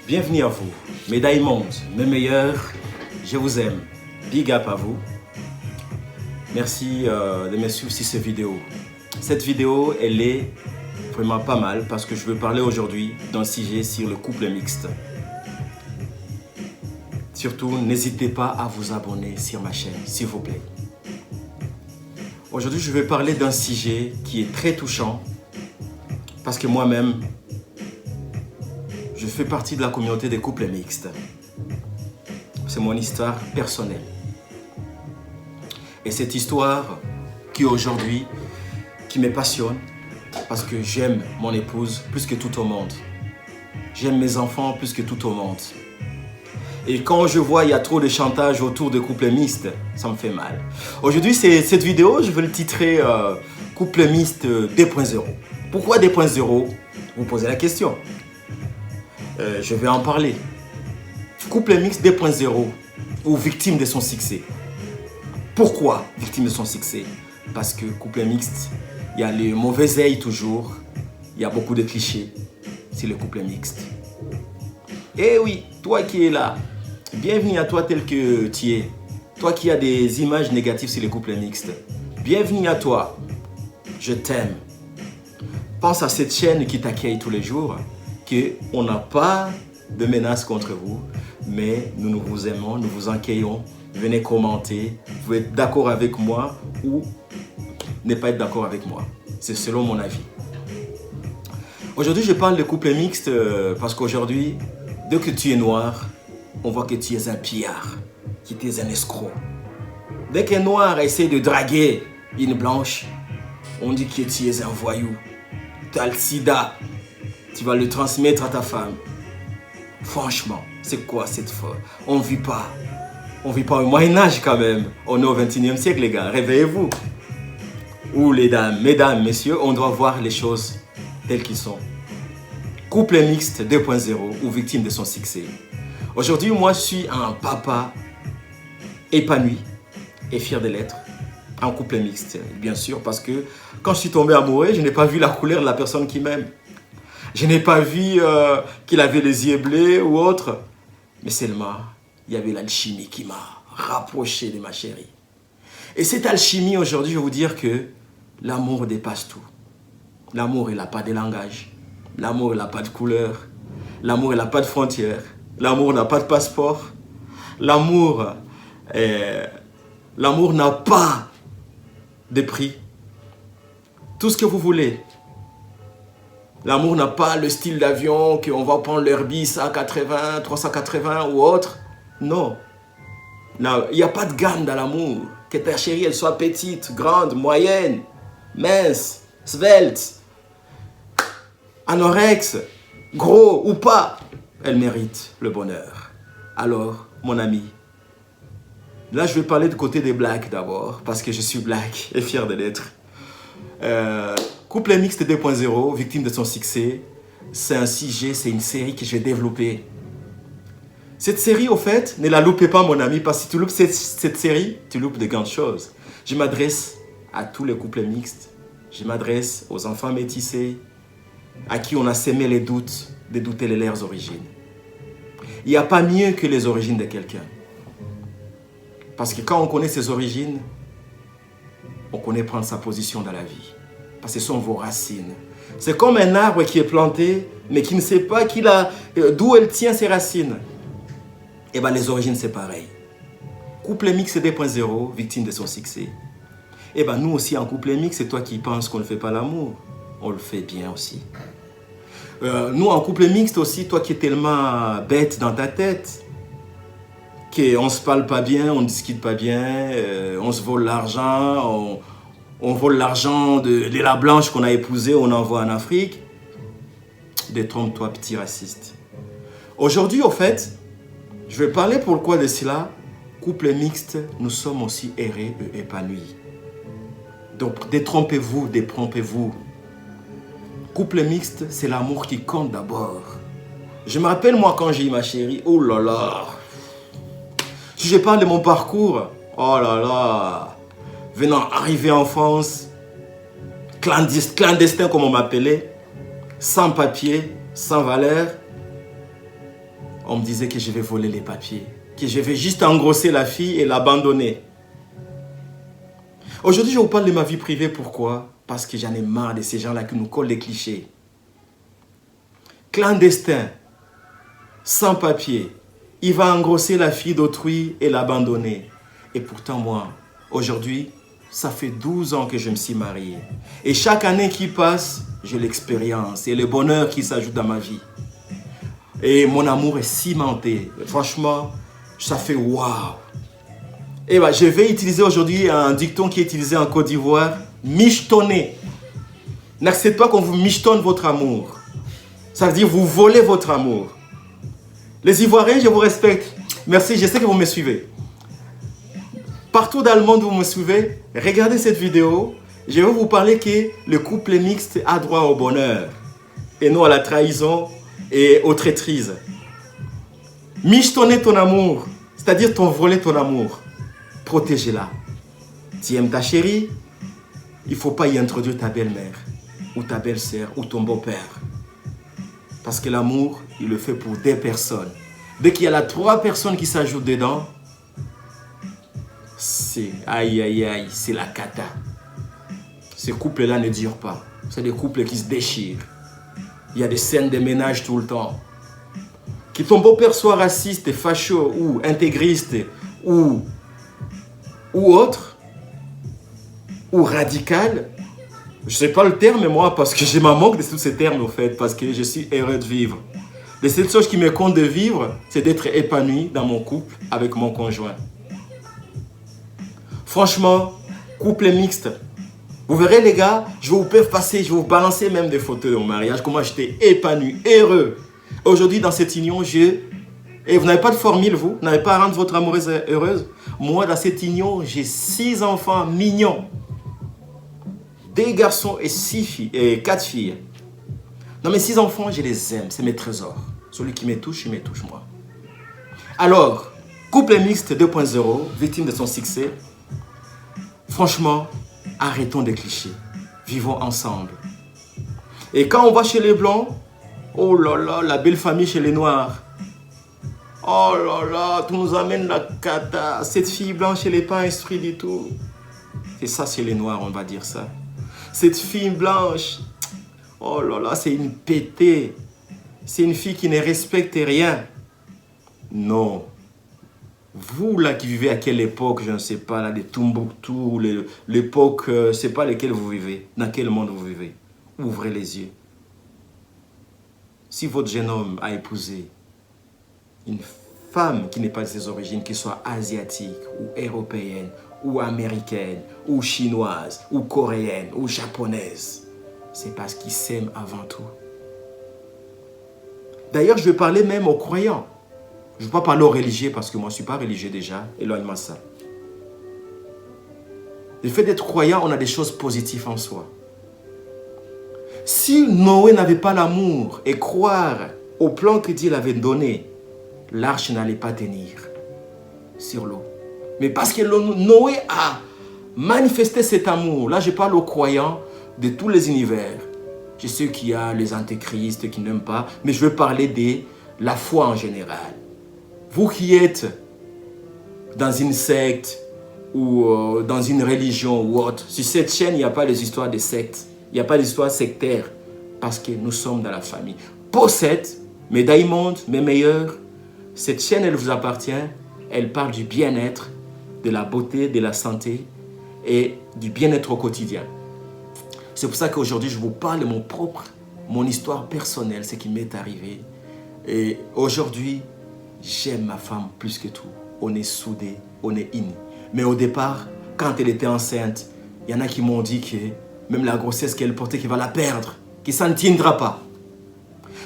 Bienvenue à vous, médaille monde, mes meilleurs, je vous aime, big up à vous. Merci de me suivre sur cette vidéo. Cette vidéo, elle est vraiment pas mal parce que je veux parler aujourd'hui d'un sujet sur le couple mixte. Surtout, n'hésitez pas à vous abonner sur ma chaîne, s'il vous plaît. Aujourd'hui, je vais parler d'un sujet qui est très touchant parce que moi-même, je fais partie de la communauté des couples mixtes. C'est mon histoire personnelle. Et cette histoire qui aujourd'hui, qui me passionne parce que j'aime mon épouse plus que tout au monde. J'aime mes enfants plus que tout au monde. Et quand je vois il y a trop de chantage autour de couples mixtes, ça me fait mal. Aujourd'hui, cette vidéo, je vais le titrer Couple mixte 2.0. Pourquoi 2.0? Vous posez la question. Je vais en parler. Couple mixte 2.0 ou victime de son succès. Pourquoi victime de son succès? Parce que couple mixte, il y a le mauvais œil toujours. Il y a beaucoup de clichés sur le couple mixte. Eh oui, toi qui es là, bienvenue à toi tel que tu es. Toi qui as des images négatives sur les couples mixtes. Bienvenue à toi. Je t'aime. Pense à cette chaîne qui t'accueille tous les jours, qu'on n'a pas de menaces contre vous, mais nous vous aimons, nous vous accueillons. Venez commenter. Vous pouvez être d'accord avec moi ou ne pas être d'accord avec moi. C'est selon mon avis. Aujourd'hui, je parle de couple mixte parce qu'aujourd'hui, dès que tu es noir, on voit que tu es un pillard, que tu es un escroc. Dès qu'un noir essaie de draguer une blanche, on dit que tu es un voyou. Tu as le sida, tu vas le transmettre à ta femme. Franchement, c'est quoi cette folle? On ne vit pas. On ne vit pas au Moyen-Âge quand même. On est au 21e siècle, les gars. Réveillez-vous. Ou les dames, mesdames, messieurs, on doit voir les choses telles qu'elles sont. Couple mixte 2.0 ou victime de son succès. Aujourd'hui, moi, je suis un papa épanoui et fier de l'être. Un couple mixte, bien sûr, parce que quand je suis tombé amoureux, je n'ai pas vu la couleur de la personne qui m'aime. Je n'ai pas vu qu'il avait les yeux bleus ou autre. Mais seulement, il y avait l'alchimie qui m'a rapproché de ma chérie. Et cette alchimie, aujourd'hui, je vais vous dire que l'amour dépasse tout. L'amour, il n'a pas de langage. L'amour, il n'a pas de couleur. L'amour, il n'a pas de frontières. L'amour n'a pas de passeport. L'amour n'a pas de prix. Tout ce que vous voulez. L'amour n'a pas le style d'avion qu'on va prendre l'Airbus A80, 380 ou autre. Non. Il n'y a pas de gamme dans l'amour. Que ta chérie, elle soit petite, grande, moyenne, mince, svelte, anorexe, gros ou pas. Elle mérite le bonheur. Alors, mon ami, là, je vais parler du côté des blacks d'abord, parce que je suis black et fier de l'être. Couple mixte 2.0, victime de son succès, c'est un sujet, c'est une série que je vais développer. Cette série, au fait, ne la loupez pas, mon ami, parce que si tu loupes cette série, tu loupes de grandes choses. Je m'adresse à tous les couples mixtes, je m'adresse aux enfants métissés, à qui on a sémé les doutes, de douter de leurs origines. Il n'y a pas mieux que les origines de quelqu'un. Parce que quand on connaît ses origines, on connaît prendre sa position dans la vie. Parce que ce sont vos racines. C'est comme un arbre qui est planté, mais qui ne sait pas d'où elle tient ses racines. Et bien les origines, c'est pareil. Couple mixte 2.0, victime de son succès. Et bien nous aussi, en couple mixte, c'est toi qui penses qu'on ne fait pas l'amour. On le fait bien aussi. Nous, en couple mixte aussi, toi qui es tellement bête dans ta tête, qu'on ne se parle pas bien, on ne discute pas bien, on se vole l'argent, on vole l'argent de la blanche qu'on a épousée, on envoie en Afrique. Détrompe-toi, petit raciste. Aujourd'hui, au fait, je vais parler pourquoi de cela. Couple mixte, nous sommes aussi heureux et épanouis. Donc, détrompez-vous, détrompez-vous. Couple mixte, c'est l'amour qui compte d'abord. Je me rappelle, moi, quand j'ai eu ma chérie, oh là là. Si je parle de mon parcours, oh là là. Venant arriver en France, clandestin comme on m'appelait, sans papier, sans valeur. on me disait que je vais voler les papiers, que je vais juste engrosser la fille et l'abandonner. Aujourd'hui, je vous parle de ma vie privée. Pourquoi? Parce que j'en ai marre de ces gens-là qui nous collent des clichés. Clandestin, sans papier, il va engrosser la fille d'autrui et l'abandonner. Et pourtant, moi, aujourd'hui, ça fait 12 ans que je me suis marié. Et chaque année qui passe, j'ai l'expérience et le bonheur qui s'ajoute dans ma vie. Et mon amour est cimenté. Franchement, ça fait waouh. Et ben, je vais utiliser aujourd'hui un dicton qui est utilisé en Côte d'Ivoire. Michetonner. N'acceptez pas qu'on vous michetonne votre amour. Ça veut dire vous volez votre amour. Les Ivoiriens, je vous respecte. Merci, je sais que vous me suivez. Partout dans le monde où vous me suivez, regardez cette vidéo. Je vais vous parler que le couple mixte a droit au bonheur et non à la trahison et aux traîtrises. Michetonner ton amour, c'est-à-dire voler ton amour. Protégez-la. Tu aimes ta chérie, il ne faut pas y introduire ta belle-mère ou ta belle-sœur ou ton beau-père. Parce que l'amour, il le fait pour des personnes. Dès qu'il y a là 3 personnes qui s'ajoutent dedans, c'est aïe aïe aïe, c'est la cata. Ces couples-là ne durent pas. C'est des couples qui se déchirent. Il y a des scènes de ménage tout le temps. Que ton beau-père soit raciste, facho ou intégriste ou autre, ou radical, je ne sais pas le terme moi, parce que je m'en manque de tous ces termes au fait, parce que je suis heureux de vivre. La seule chose qui me compte de vivre, c'est d'être épanoui dans mon couple avec mon conjoint. Franchement, couple mixte. Vous verrez les gars, je vais vous faire passer, je vais vous balancer même des photos de mon mariage, comment j'étais épanoui, heureux. Aujourd'hui dans cette union, et vous n'avez pas de formule, vous n'avez pas à rendre votre amoureuse heureuse. Moi, dans cette union, j'ai 6 enfants mignons. 2 garçons et 4 filles. Non, mes 6 enfants, je les aime. C'est mes trésors. Celui qui me touche, il me touche, moi. Alors, couple mixte 2.0, victime de son succès. Franchement, arrêtons des clichés. Vivons ensemble. Et quand on va chez les Blancs, oh là là, la belle famille chez les Noirs. Oh là là, tout nous amène la cata. Cette fille blanche, elle n'est pas instruite du tout. C'est ça chez les Noirs, on va dire ça. Cette fille blanche, oh là là, c'est une pétée. C'est une fille qui ne respecte rien. Non. Vous là qui vivez à quelle époque, je ne sais pas, là, des Tombouctou, l'époque, je ne sais pas lesquelles vous vivez, dans quel monde vous vivez. Ouvrez les yeux. Si votre jeune homme a épousé une femme qui n'est pas de ses origines, qui soit asiatique ou européenne ou américaine ou chinoise ou coréenne ou japonaise, c'est parce qu'ils s'aiment avant tout. D'ailleurs, je vais parler même aux croyants. Je ne vais pas parler aux religieux parce que moi je ne suis pas religieux déjà, éloigne-moi ça. Le fait d'être croyant, on a des choses positives en soi. Si Noé n'avait pas l'amour et croire au plan que Dieu l'avait donné, l'arche n'allait pas tenir sur l'eau. Mais parce que Noé a manifesté cet amour, là je parle aux croyants de tous les univers. Je sais qu'il y a les antéchristes qui n'aiment pas, mais je veux parler de la foi en général. Vous qui êtes dans une secte ou dans une religion ou autre, sur cette chaîne, il n'y a pas les histoires de sectes, il n'y a pas d'histoire sectaire, parce que nous sommes dans la famille. Possède, médaille monde, mes meilleurs. Cette chaîne, elle vous appartient. Elle parle du bien-être, de la beauté, de la santé et du bien-être au quotidien. C'est pour ça qu'aujourd'hui, je vous parle de mon histoire personnelle, ce qui m'est arrivé. Et aujourd'hui, j'aime ma femme plus que tout. On est soudés, on est unis. Mais au départ, quand elle était enceinte, il y en a qui m'ont dit que même la grossesse qu'elle portait, qu'elle va la perdre, qu'il ne s'en tiendra pas.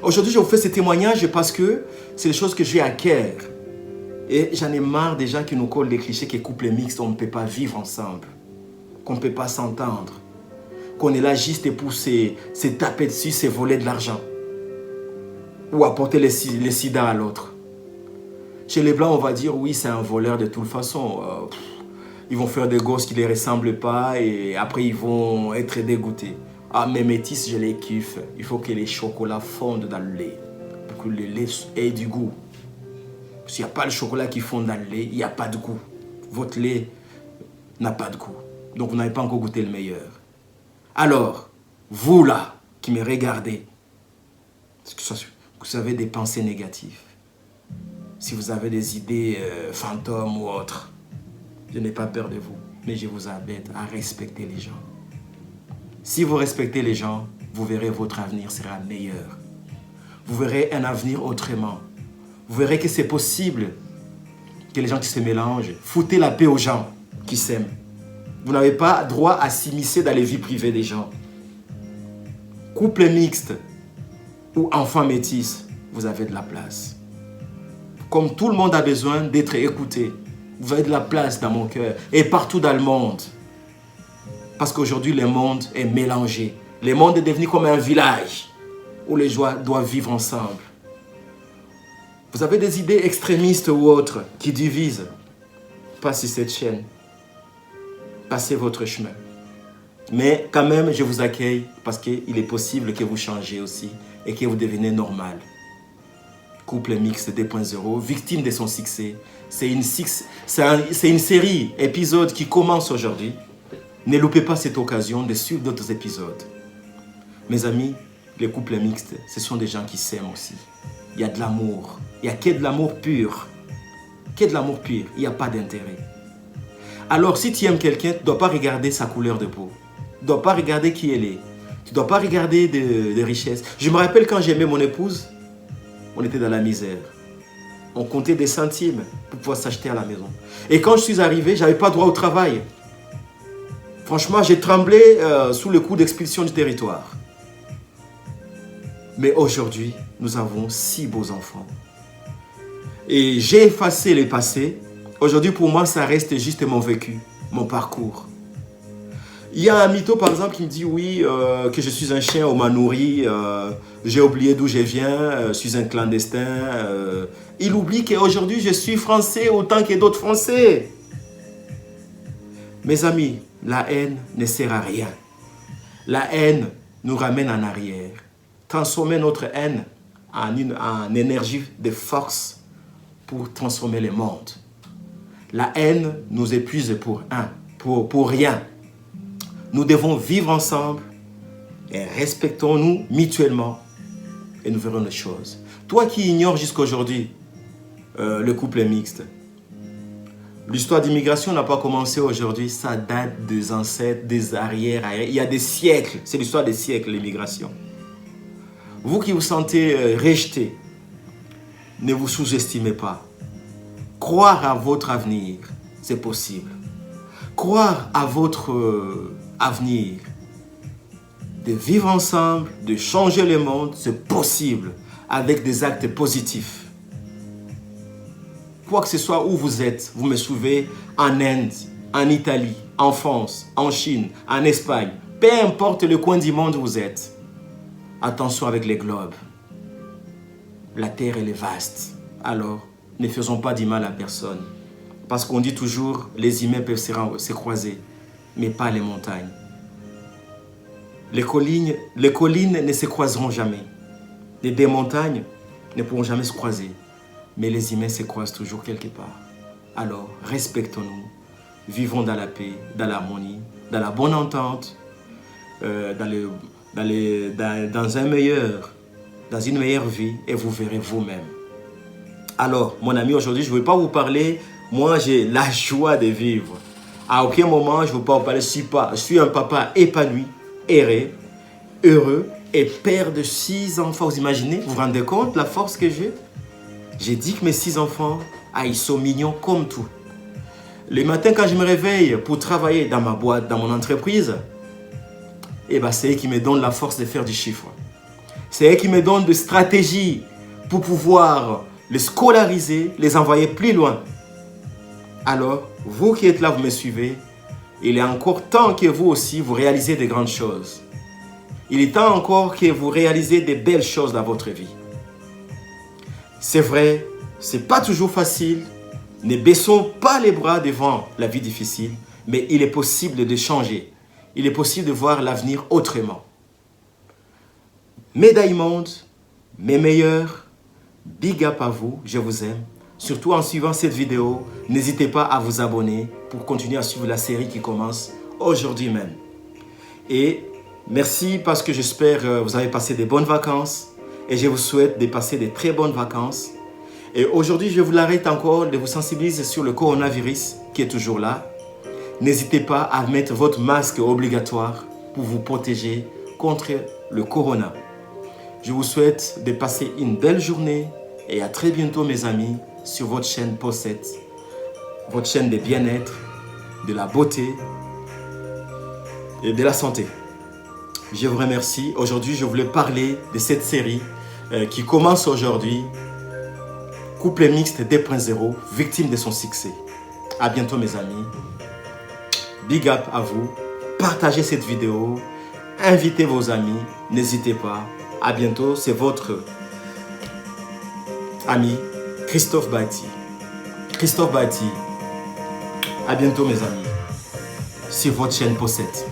Aujourd'hui, je vous fais ce témoignage parce que c'est des choses que j'ai à cœur. Et j'en ai marre des gens qui nous collent des clichés que couple mixte, on ne peut pas vivre ensemble, qu'on ne peut pas s'entendre, qu'on est là juste pour se taper dessus, se voler de l'argent ou apporter le sida à l'autre. Chez les Blancs, on va dire oui, c'est un voleur de toute façon. Ils vont faire des gosses qui ne les ressemblent pas et après ils vont être dégoûtés. Ah, mes métis, je les kiffe. Il faut que les chocolats fondent dans le lait pour que le lait ait du goût. S'il n'y a pas le chocolat qui fond dans le lait, il n'y a pas de goût. Votre lait n'a pas de goût. Donc vous n'avez pas encore goûté le meilleur. Alors, vous là, qui me regardez, est-ce que vous avez des pensées négatives? Si vous avez des idées fantômes ou autres, je n'ai pas peur de vous, mais je vous invite à respecter les gens. Si vous respectez les gens, vous verrez votre avenir sera meilleur. Vous verrez un avenir autrement. Vous verrez que c'est possible que les gens qui se mélangent, foutez la paix aux gens qui s'aiment. Vous n'avez pas droit à s'immiscer dans les vies privées des gens. Couple mixte ou enfant métis, vous avez de la place. Comme tout le monde a besoin d'être écouté, vous avez de la place dans mon cœur et partout dans le monde. Parce qu'aujourd'hui, le monde est mélangé. Le monde est devenu comme un village où les gens doivent vivre ensemble. Vous avez des idées extrémistes ou autres qui divisent. Passez cette chaîne. Passez votre chemin. Mais quand même, je vous accueille parce qu'il est possible que vous changez aussi et que vous devenez normal. Couple mixte 2.0, victime de son succès. C'est une série, épisode qui commence aujourd'hui. Ne loupez pas cette occasion de suivre d'autres épisodes. Mes amis, les couples mixtes, ce sont des gens qui s'aiment aussi. Il y a de l'amour. Il n'y a que de l'amour pur. Que de l'amour pur. Il n'y a pas d'intérêt. Alors, si tu aimes quelqu'un, tu ne dois pas regarder sa couleur de peau. Tu ne dois pas regarder qui elle est. Tu ne dois pas regarder de richesses. Je me rappelle quand j'aimais mon épouse, on était dans la misère. On comptait des centimes pour pouvoir s'acheter à la maison. Et quand je suis arrivé, je n'avais pas droit au travail. Franchement, j'ai tremblé sous le coup d'expulsion du territoire. Mais aujourd'hui, nous avons 6 beaux enfants. Et j'ai effacé le passé. Aujourd'hui, pour moi, ça reste juste mon vécu, mon parcours. Il y a un mytho, par exemple, qui me dit, oui, que je suis un chien, on m'a nourri, j'ai oublié d'où je viens, je suis un clandestin. Il oublie qu'aujourd'hui, je suis français autant que d'autres Français. Mes amis, la haine ne sert à rien. La haine nous ramène en arrière. Transformer notre haine en énergie de force pour transformer le monde. La haine nous épuise pour rien. Nous devons vivre ensemble et respectons-nous mutuellement et nous verrons les choses. Toi qui ignores jusqu'à aujourd'hui le couple mixte, l'histoire d'immigration n'a pas commencé aujourd'hui, ça date des ancêtres, des arrières. Il y a des siècles, c'est l'histoire des siècles, l'immigration. Vous qui vous sentez rejeté, ne vous sous-estimez pas. Croire à votre avenir, c'est possible. Croire à votre avenir, de vivre ensemble, de changer le monde, c'est possible avec des actes positifs. Quoi que ce soit où vous êtes, vous me suivez en Inde, en Italie, en France, en Chine, en Espagne, peu importe le coin du monde où vous êtes. Attention avec les globes. La terre, elle est vaste. Alors, ne faisons pas du mal à personne. Parce qu'on dit toujours, les humains peuvent se croiser, mais pas les montagnes. Les collines ne se croiseront jamais. Les deux montagnes ne pourront jamais se croiser. Mais les humains se croisent toujours quelque part. Alors, respectons-nous. Vivons dans la paix, dans l'harmonie, dans la bonne entente, dans une meilleure vie, et vous verrez vous-même. Alors, mon ami, aujourd'hui, je ne vais pas vous parler. Moi, j'ai la joie de vivre. À aucun moment, je ne veux pas vous parler. Je suis un papa épanoui, heureux et père de 6 enfants. Vous imaginez? Vous vous rendez compte la force que j'ai? J'ai dit que mes 6 enfants, ils sont mignons comme tout. Le matin, quand je me réveille pour travailler dans ma boîte, dans mon entreprise, c'est eux qui me donnent la force de faire du chiffre. C'est eux qui me donnent des stratégies pour pouvoir les scolariser, les envoyer plus loin. Alors, vous qui êtes là, vous me suivez, il est encore temps que vous aussi, vous réalisez de grandes choses. Il est temps encore que vous réalisez de belles choses dans votre vie. C'est vrai, ce n'est pas toujours facile. Ne baissons pas les bras devant la vie difficile, mais il est possible de changer. Il est possible de voir l'avenir autrement. Mes diamonds, mes meilleurs, big up à vous, je vous aime. Surtout en suivant cette vidéo, n'hésitez pas à vous abonner pour continuer à suivre la série qui commence aujourd'hui même. Et merci parce que j'espère que vous avez passé des bonnes vacances et je vous souhaite de passer des très bonnes vacances. Et aujourd'hui, je vous arrête encore de vous sensibiliser sur le coronavirus qui est toujours là. N'hésitez pas à mettre votre masque obligatoire pour vous protéger contre le corona. Je vous souhaite de passer une belle journée et à très bientôt mes amis sur votre chaîne Posset, votre chaîne de bien-être, de la beauté et de la santé. Je vous remercie. Aujourd'hui, je voulais parler de cette série qui commence aujourd'hui. Couple mixte 2.0, victime de son succès. À bientôt mes amis. Big up à vous. Partagez cette vidéo. Invitez vos amis. N'hésitez pas. À bientôt. C'est votre ami Christophe Bahati. Christophe Bahati. À bientôt mes amis. Sur votre chaîne Posset.